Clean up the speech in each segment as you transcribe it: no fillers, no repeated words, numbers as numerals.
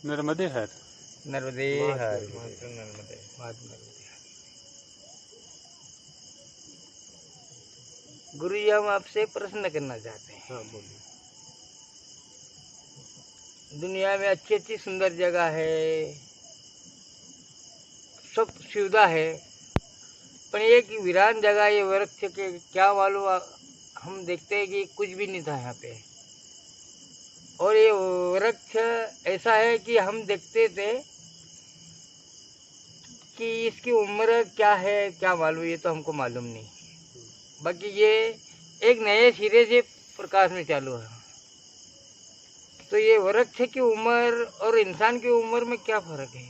नर्मदे हर। नर्मदे हर। गुरु जी, हम आपसे प्रश्न करना चाहते हैं। हाँ बोलिए। दुनिया में अच्छी अच्छी सुंदर जगह है, सब सुविधा है, पर एक वीरान जगह ये वृक्ष के क्या मालूम, हम देखते हैं कि कुछ भी नहीं था यहाँ पे। और ये वृक्ष ऐसा है कि हम देखते थे कि इसकी उम्र क्या है, क्या मालूम, ये तो हमको मालूम नहीं। बाकी ये एक नए सिरे से प्रकाश में चालू है। तो ये वृक्ष की उम्र और इंसान की उम्र में क्या फर्क है?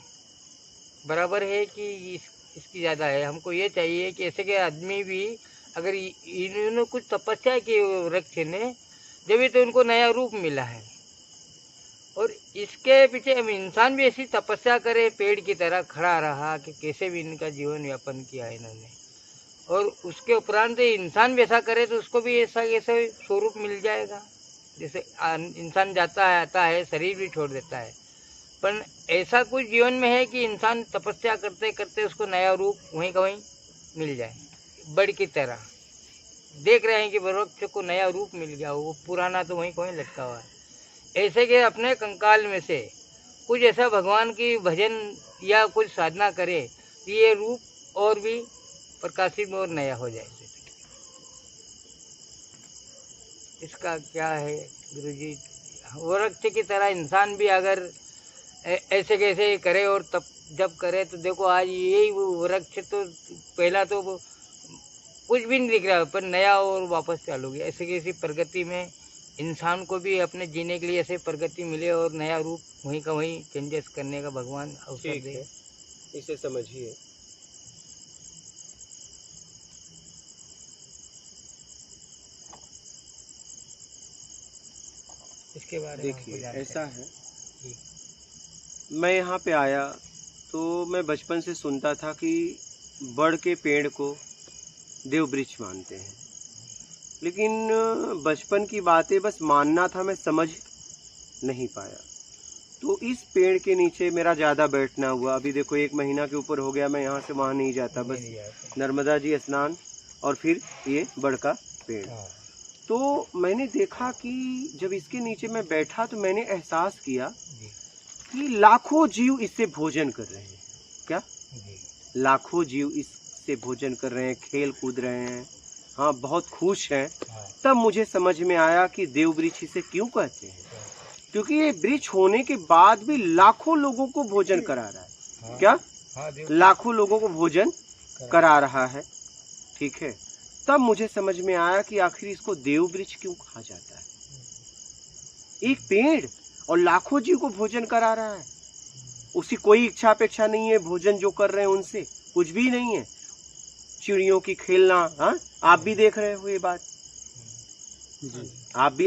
बराबर है कि इसकी ज़्यादा है? हमको ये चाहिए कि ऐसे के आदमी भी अगर इन्होंने कुछ तपस्या की वृक्ष ने, जब तो उनको नया रूप मिला है। और इसके पीछे हम इंसान भी ऐसी तपस्या करे, पेड़ की तरह खड़ा रहा कि कैसे भी इनका जीवन यापन किया इन्होंने। और उसके उपरांत इंसान भी ऐसा करे तो उसको भी ऐसा स्वरूप मिल जाएगा। जैसे इंसान जाता है आता है, शरीर भी छोड़ देता है, पर ऐसा कुछ जीवन में है कि इंसान तपस्या करते करते उसको नया रूप वहीं का वहीं मिल जाए। बड़ की तरह देख रहे हैं कि वृक्ष को नया रूप मिल गया, वो पुराना तो वहीं का वहीं लटका हुआ है। ऐसे के अपने कंकाल में से कुछ ऐसा भगवान की भजन या कुछ साधना करे तो ये रूप और भी प्रकाशित और नया हो जाए। इसका क्या है गुरुजी? वृक्ष की तरह इंसान भी अगर ऐसे कैसे करे और तब जब करे तो देखो आज यही वृक्ष तो पहला तो कुछ भी नहीं दिख रहा, पर नया और वापस चालू गया। ऐसे कैसी प्रगति में इंसान को भी अपने जीने के लिए ऐसे प्रगति मिले और नया रूप वहीं का वहीं चेंजेस करने का भगवान अवसर दे। इसे समझिए। इसके बारे में देखिए ऐसा है, मैं यहाँ पे आया तो मैं बचपन से सुनता था कि बड़ के पेड़ को देव वृक्ष मानते हैं, लेकिन बचपन की बातें बस मानना था, मैं समझ नहीं पाया। तो इस पेड़ के नीचे मेरा ज़्यादा बैठना हुआ। अभी देखो 1 महीना के ऊपर हो गया, मैं यहाँ से वहाँ नहीं जाता, बस नर्मदा जी स्नान और फिर ये बड़ का पेड़। तो मैंने देखा कि जब इसके नीचे मैं बैठा तो मैंने एहसास किया कि लाखों जीव इससे भोजन कर रहे हैं। क्या? लाखों जीव इससे भोजन कर रहे हैं, खेल कूद रहे हैं, हाँ बहुत खुश हैं। तब मुझे समझ में आया कि देव वृक्ष इसे क्यों कहते हैं, क्योंकि ये वृक्ष होने के बाद भी लाखों लोगों को भोजन करा रहा है। क्या? लाखों लोगों को भोजन करा रहा है, ठीक है। तब मुझे समझ में आया कि आखिर इसको देव वृक्ष क्यों कहा जाता है। एक पेड़ और लाखों जीव को भोजन करा रहा है, उसकी कोई इच्छा अपेक्षा नहीं है, भोजन जो कर रहे हैं उनसे कुछ भी नहीं है। चिड़ियों की खेलना, हाँ आप भी देख रहे हो ये बात,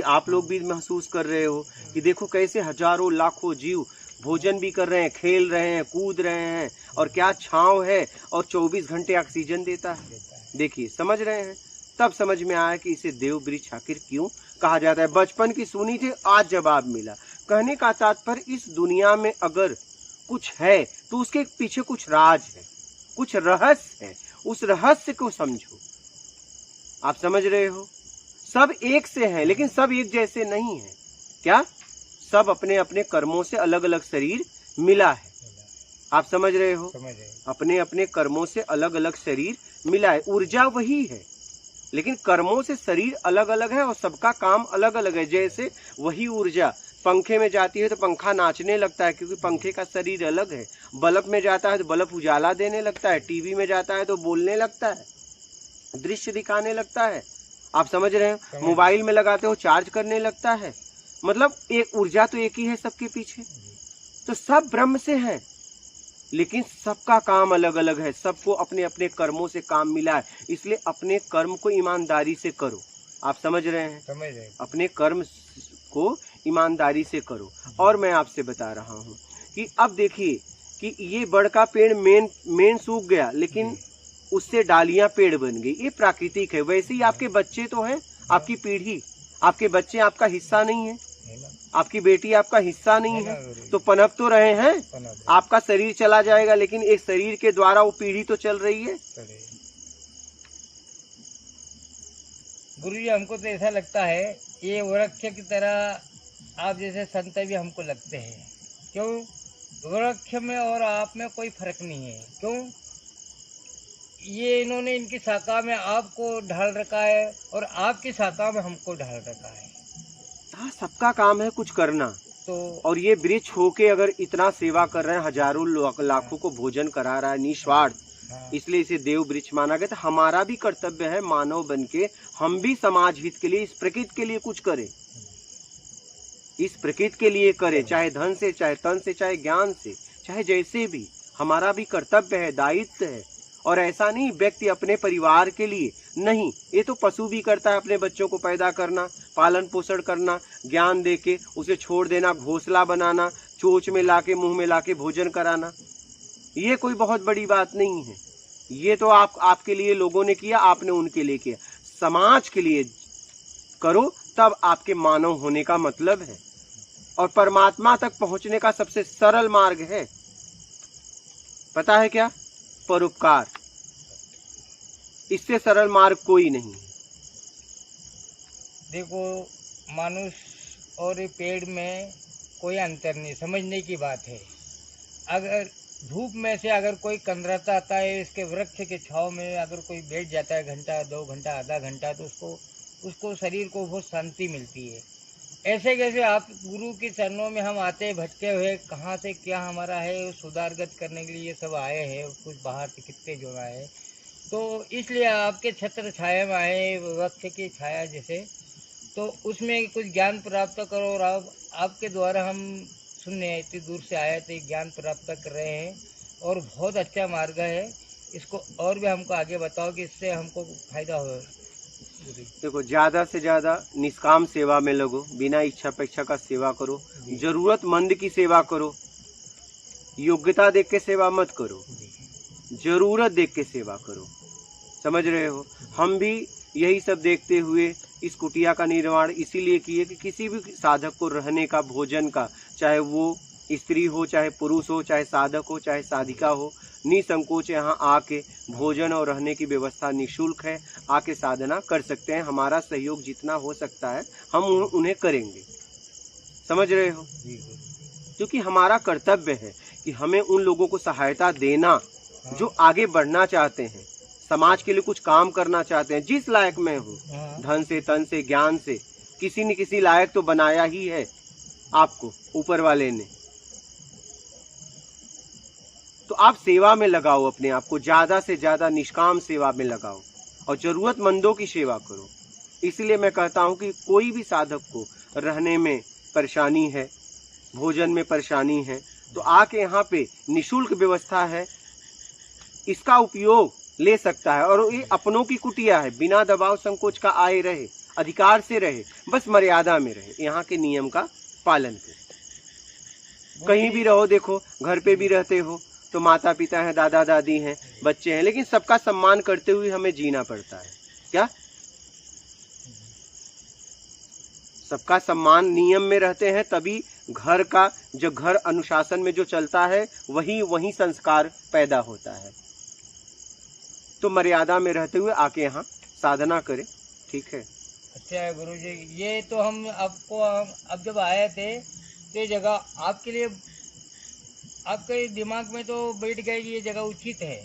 आप लोग भी महसूस कर रहे हो कि देखो कैसे हजारों लाखों जीव भोजन भी कर रहे हैं, खेल रहे हैं, कूद रहे हैं, और क्या छांव है, और 24 घंटे ऑक्सीजन देता है। देखिए समझ रहे हैं। तब समझ में आया कि इसे देव वृक्ष आखिर क्यों कहा जाता है। बचपन की सुनी थी, आज जवाब मिला। कहने का तात्पर्य इस दुनिया में अगर कुछ है तो उसके पीछे कुछ राज है, कुछ रहस्य है, उस रहस्य को समझो। आप समझ रहे हो? सब एक से हैं, लेकिन सब एक जैसे नहीं है। क्या? सब अपने अपने कर्मों से अलग अलग शरीर मिला है। आप समझ रहे हो? अपने अपने कर्मों से अलग अलग शरीर मिला है। ऊर्जा वही है, लेकिन कर्मों से शरीर अलग अलग है और सबका काम अलग अलग है। जैसे वही ऊर्जा पंखे में जाती है तो पंखा नाचने लगता है, क्योंकि पंखे का शरीर अलग है। बल्ब में जाता है तो बल्ब उजाला देने लगता है। टीवी में जाता है तो बोलने लगता है, दृश्य दिखाने लगता है। आप समझ रहे हो? मोबाइल में लगाते हो चार्ज करने लगता है। मतलब एक ऊर्जा तो एक ही है सबके पीछे। तो सब ब्रह्म से है, लेकिन सबका काम अलग अलग है। सबको अपने अपने कर्मों से काम मिला है, इसलिए अपने कर्म को ईमानदारी से करो। आप समझ रहे हैं? समझ रहे। अपने कर्म को ईमानदारी से करो। और मैं आपसे बता रहा हूँ कि अब देखिए कि ये बड़ का पेड़ मेन सूख गया, लेकिन उससे डालियां पेड़ बन गई। ये प्राकृतिक है। वैसे ही आपके बच्चे तो हैं, आपकी पीढ़ी, आपके बच्चे आपका हिस्सा नहीं है। आपकी बेटी आपका हिस्सा नहीं है ना है, गुरुजी। तो पनप तो रहे हैं। बना दे। आपका शरीर चला जाएगा, लेकिन एक शरीर के द्वारा वो पीढ़ी तो चल रही है। चले। गुरुजी हमको तो ऐसा लगता है ये वृक्ष की तरह आप जैसे संत भी हमको लगते हैं। क्यों? वृक्ष में और आप में कोई फर्क नहीं है। क्यों? ये इन्होंने इनकी शाखा में आपको ढाल रखा है और आपकी शाखा में हमको ढाल रखा है। हाँ, सबका काम है कुछ करना। तो और ये वृक्ष होके अगर इतना सेवा कर रहे हैं, हजारों लाखों को भोजन करा रहा है निस्वार्थ, हाँ, इसलिए इसे देव वृक्ष माना गया। तो हमारा भी कर्तव्य है मानव बन के हम भी समाज हित के लिए, इस प्रकृति के लिए कुछ करें, इस प्रकृति के लिए करें, चाहे धन से, चाहे तन से, चाहे ज्ञान से, चाहे जैसे भी। हमारा भी कर्तव्य है, दायित्व है। और ऐसा नहीं व्यक्ति अपने परिवार के लिए नहीं, ये तो पशु भी करता है, अपने बच्चों को पैदा करना, पालन पोषण करना, ज्ञान देके उसे छोड़ देना, घोंसला बनाना, चोंच में लाके मुंह में लाके भोजन कराना, ये कोई बहुत बड़ी बात नहीं है। ये तो आपके लिए लोगों ने किया, आपने उनके लिए किया। समाज के लिए करो, तब आपके मानव होने का मतलब है। और परमात्मा तक पहुंचने का सबसे सरल मार्ग है, पता है क्या? परोपकार। इससे सरल मार्ग कोई नहीं है। देखो मनुष्य और पेड़ में कोई अंतर नहीं, समझने की बात है। अगर धूप में से अगर कोई कंदराता आता है, इसके वृक्ष के छांव में अगर कोई बैठ जाता है घंटा, 2 घंटा, आधा घंटा, तो उसको शरीर को बहुत शांति मिलती है। ऐसे कैसे आप गुरु के चरणों में हम आते भटके हुए, कहाँ से क्या हमारा है सुधारगत करने के लिए ये सब आए हैं, कुछ बाहर से कितने जो आए, तो इसलिए आपके छत्र छाया में आए, वृक्ष की छाया जैसे, तो उसमें कुछ ज्ञान प्राप्त करो। और आपके द्वारा हम सुनने इतनी दूर से आए थे, ज्ञान प्राप्त कर रहे हैं और बहुत अच्छा मार्ग है। इसको और भी हमको आगे बताओ कि इससे हमको फायदा हो। देखो, ज्यादा से ज्यादा निष्काम सेवा में लगो, बिना इच्छा अपेक्षा का सेवा करो, जरूरतमंद की सेवा करो, योग्यता देख के सेवा मत करो, जरूरत देख के सेवा करो। समझ रहे हो? हम भी यही सब देखते हुए इस कुटिया का निर्माण इसीलिए किए कि किसी भी साधक को रहने का, भोजन का, चाहे वो स्त्री हो, चाहे पुरुष हो, चाहे साधक हो, चाहे साधिका हो, निसंकोच यहाँ आके भोजन और रहने की व्यवस्था निःशुल्क है, आके साधना कर सकते हैं। हमारा सहयोग जितना हो सकता है हम उन्हें करेंगे। समझ रहे हो? क्योंकि हमारा कर्तव्य है कि हमें उन लोगों को सहायता देना जो आगे बढ़ना चाहते हैं, समाज के लिए कुछ काम करना चाहते हैं। जिस लायक मैं हूँ, धन से, तन से, ज्ञान से, किसी न किसी लायक तो बनाया ही है आपको ऊपर वाले ने। तो आप सेवा में लगाओ अपने आप को, ज्यादा से ज्यादा निष्काम सेवा में लगाओ और जरूरतमंदों की सेवा करो। इसलिए मैं कहता हूँ कि कोई भी साधक को रहने में परेशानी है, भोजन में परेशानी है, तो आके यहाँ पे निःशुल्क व्यवस्था है, इसका उपयोग ले सकता है। और ये अपनों की कुटिया है, बिना दबाव संकोच का आए रहे, अधिकार से रहे, बस मर्यादा में रहे, यहाँ के नियम का पालन करे। कहीं भी रहो, देखो घर पे भी रहते हो तो माता पिता हैं, दादा दादी हैं, बच्चे हैं, लेकिन सबका सम्मान करते हुए हमें जीना पड़ता है। क्या? सबका सम्मान नियम में रहते हैं, तभी घर का, जो घर अनुशासन में जो चलता है वही संस्कार पैदा होता है। तो मर्यादा में रहते हुए आके यहाँ साधना करें, ठीक है? अच्छा है गुरुजी, ये तो हम आपको अब जब आए थे तो ये जगह आपके लिए, आपके दिमाग में तो बैठ गया कि ये जगह उचित है,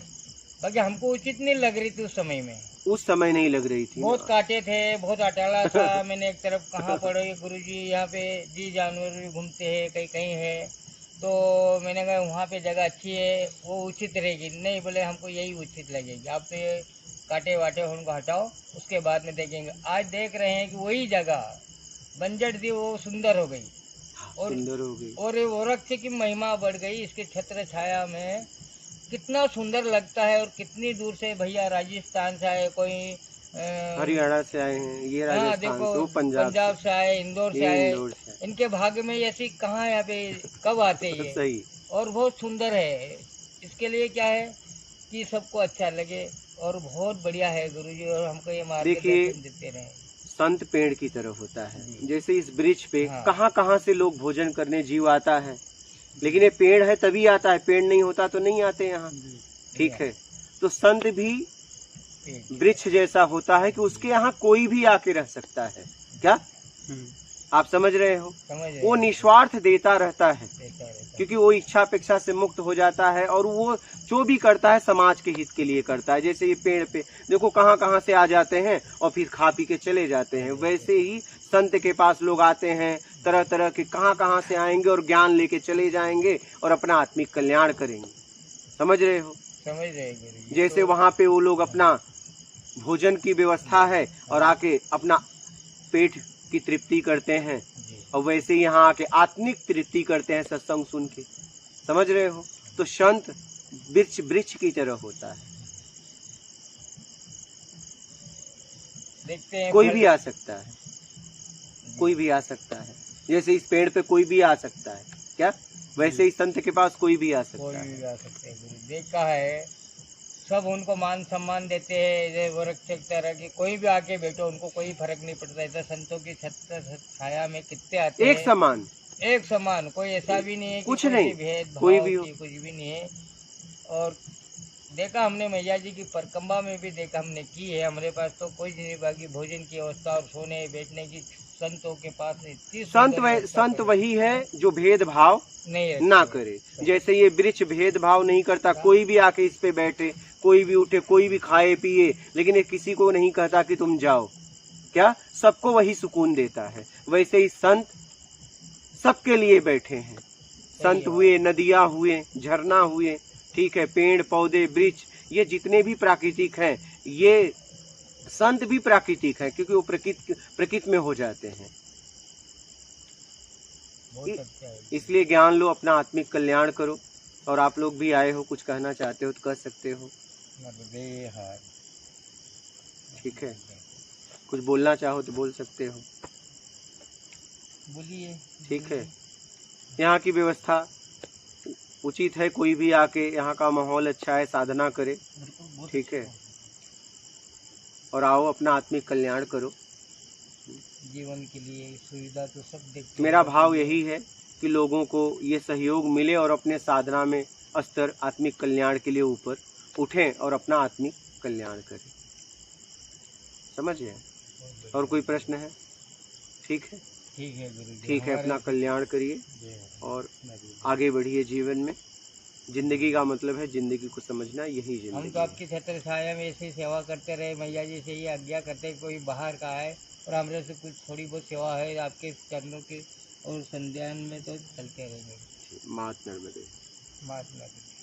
बाकी हमको उचित नहीं लग रही थी उस समय में। उस समय नहीं लग रही थी, बहुत काटे थे, बहुत अटाला था। मैंने एक तरफ कहाँ पड़े गुरुजी, यहाँ पे जी जानवर भी घूमते हैं, कहीं कहीं है, तो मैंने कहा वहाँ पे जगह अच्छी है, वो उचित रहेगी। नहीं बोले हमको यही उचित लगेगी, आप तो ये काटे वाटे उनको हटाओ, उसके बाद में देखेंगे। आज देख रहे हैं कि वही जगह बंजर थी, वो सुंदर हो गई और सुंदर हो गई, और ये वृक्ष की महिमा बढ़ गई। इसके छत्र छाया में कितना सुंदर लगता है। और कितनी दूर से भैया राजस्थान से आए, कोई हरियाणा से आए हैं, ये राजस्थान से, वो पंजाब से आए, इंदौर से आए। इंदौर से। इनके भाग्य में ऐसी कहाँ यहाँ पे कब आते हैं सही। और बहुत सुंदर है। इसके लिए क्या है कि सबको अच्छा लगे और बहुत बढ़िया है गुरुजी, और हमको ये मार्गदर्शन देते रहे। संत पेड़ की तरह होता है। जी। जैसे इस वृक्ष पे हाँ। कहाँ कहाँ से लोग भोजन करने जीव आता है, लेकिन ये पेड़ है तभी आता है, पेड़ नहीं होता तो नहीं आते यहाँ। ठीक है, तो संत भी वृक्ष जैसा होता है कि उसके यहाँ कोई भी आके रह सकता है। क्या आप समझ रहे हो? समझ रहे वो हैं। निस्वार्थ देता रहता है, देता रहता क्योंकि वो इच्छा अपेक्षा से मुक्त हो जाता है और वो जो भी करता है समाज के हित के लिए करता है। जैसे ये पेड़ पे देखो कहाँ कहाँ से आ जाते हैं और फिर खा पी के चले जाते हैं, वैसे ही संत के पास लोग आते हैं, तरह तरह के कहाँ कहाँ से आएंगे और ज्ञान लेके चले जाएंगे और अपना आत्मिक कल्याण करेंगे। समझ रहे हो? समझ रहे हैं गुरु जी। जैसे तो वहाँ पे वो लोग अपना भोजन की व्यवस्था है और आके अपना पेट की तृप्ति करते हैं, जी। और वैसे ही यहाँ आके आत्मिक तृप्ति करते हैं सत्संग सुन के। समझ रहे हो? तो संत वृक्ष वृक्ष की तरह होता है, देखते हैं कोई फल- भी आ सकता है, कोई भी आ सकता है। जैसे इस पेड़ पे कोई भी आ सकता है, क्या वैसे ही संत के पास कोई भी आ कोई सकता है। भी आ सकते हैं गुरु। देखा है सब उनको मान सम्मान देते हैं, जैसे वृक्ष की तरह की कोई भी आके बैठो उनको कोई फर्क नहीं पड़ता। ऐसा संतों की छाया में कितने आते एक हैं, समान, एक समान, कोई ऐसा भी नहीं है कि कुछ कोई नहीं, सी भेदभाव कोई भी हो। की कुछ भी नहीं है। और देखा हमने मैया जी की परिक्रमा में भी देखा हमने की है। हमारे पास तो कोई नहीं, बाकी भोजन की व्यवस्था और सोने बैठने की संतों के पास इतनी सुंदर व्यवस्था संत करी। वही है जो भेदभाव नहीं रहती ना है। करे। जैसे ये वृक्ष भेदभाव नहीं करता, कोई भी आके इस पे बैठे, कोई भी उठे, कोई भी खाए पिए, लेकिन ये किसी को नहीं कहता कि तुम जाओ। क्या सबको वही सुकून देता है। वैसे ही संत सबके लिए बैठे हैं। संत हुए, नदियां हुए, झरना हुए, ठीक है, पेड़ पौधे वृक्ष, ये जितने भी प्राकृतिक हैं, ये संत भी प्राकृतिक है, क्योंकि वो प्रकृति में हो जाते हैं। बहुत अच्छा है। इसलिए ज्ञान लो, अपना आत्मिक कल्याण करो। और आप लोग भी आए हो, कुछ कहना चाहते हो तो कह सकते हो, ठीक है। कुछ बोलना चाहो तो बोल सकते हो, बोलिए। ठीक है। यहाँ की व्यवस्था उचित है, कोई भी आके, यहाँ का माहौल अच्छा है, साधना करे, ठीक है, और आओ अपना आत्मिक कल्याण करो। जीवन के लिए सुविधा तो सब देखते मेरा भाव यही है कि लोगों को ये सहयोग मिले और अपने साधना में स्तर आत्मिक कल्याण के लिए ऊपर उठें और अपना आत्मिक कल्याण करें। समझिए? और कोई प्रश्न है? ठीक है, ठीक है गुरु जी। ठीक है, अपना कल्याण करिए और आगे बढ़िए जीवन में। जिंदगी का मतलब है जिंदगी को समझना, यही हम जिंदगी तो है। आपकी छत्र छाया में ऐसी सेवा करते रहे, मैया जी से ये आज्ञा करते हैं, कोई बाहर का है और हमरे से कुछ थोड़ी बहुत सेवा है आपके चरणों की, और संध्यान में तो चलते रहेंगे। मात नर्मदे। बात ना करिए।